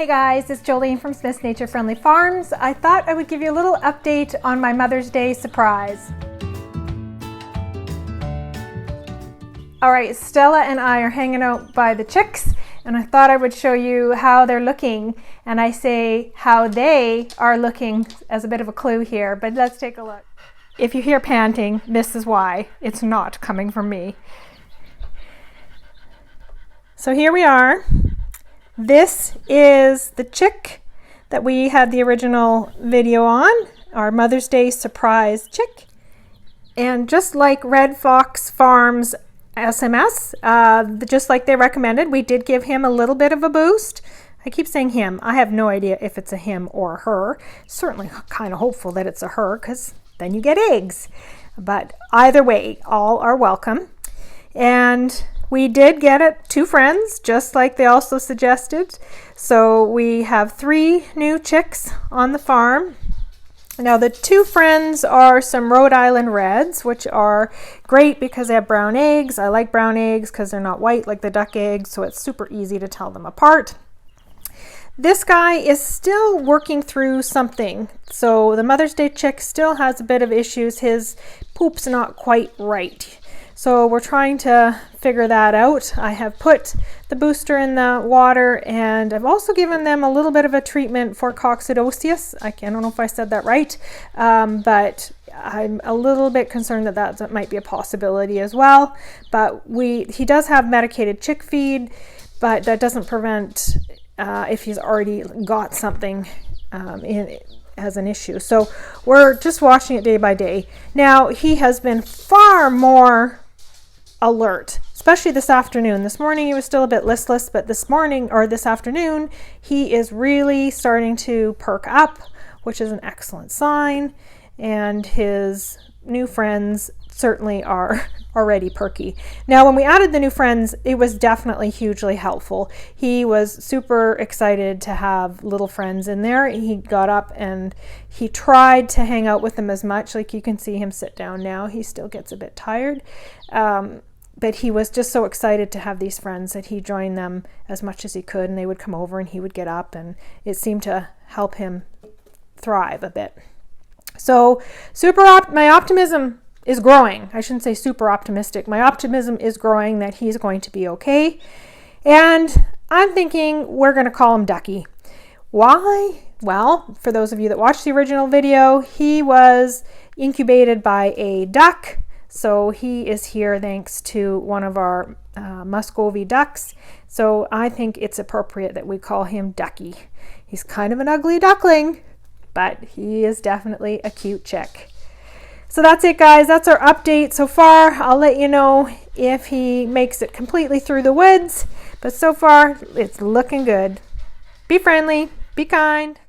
Hey guys, it's Jolene from Smith's Nature Friendly Farms. I thought I would give you a little update on my Mother's Day surprise. All right, Stella and I are hanging out by the chicks, and I thought I would show you how they're looking. And I say how they are looking as a bit of a clue here, but let's take a look. If you hear panting, this is why. It's not coming from me. So here we are. This is the chick that we had the original video on, our Mother's Day surprise chick. And just like Red Fox Farms SMS, just like they recommended, we did give him a little bit of a boost. I keep saying him. I have no idea if it's a him or a her. Certainly kind of hopeful that it's a her, because then you get eggs. But either way, all are welcome. And we did get it 2 friends, just like they also suggested. So we have 3 new chicks on the farm. Now the 2 friends are some Rhode Island Reds, which are great because they have brown eggs. I like brown eggs because they're not white like the duck eggs, so it's super easy to tell them apart. This guy is still working through something. So the Mother's Day chick still has a bit of issues. His poop's not quite right. So we're trying to figure that out. I have put the booster in the water, and I've also given them a little bit of a treatment for coccidiosis. I don't know if I said that right, but I'm a little bit concerned that that might be a possibility as well. But he does have medicated chick feed, but that doesn't prevent if he's already got something as an issue. So we're just watching it day by day. Now he has been far more alert, especially this afternoon. This morning he was still a bit listless, but this afternoon he is really starting to perk up, which is an excellent sign. And his new friends certainly are already perky. Now when we added the new friends, it was definitely hugely helpful. He was super excited to have little friends in there. He got up and he tried to hang out with them as much. Like you can see him sit down now. He still gets a bit tired. But he was just so excited to have these friends that he joined them as much as he could, and they would come over and he would get up, and it seemed to help him thrive a bit. So my optimism is growing. I shouldn't say super optimistic. My optimism is growing that he's going to be okay. And I'm thinking we're going to call him Ducky. Why? Well, for those of you that watched the original video, he was incubated by a duck. So he is here thanks to one of our Muscovy ducks. So I think it's appropriate that we call him Ducky. He's kind of an ugly duckling, but he is definitely a cute chick. So that's it, guys. That's our update so far. I'll let you know if he makes it completely through the woods. But so far, it's looking good. Be friendly. Be kind.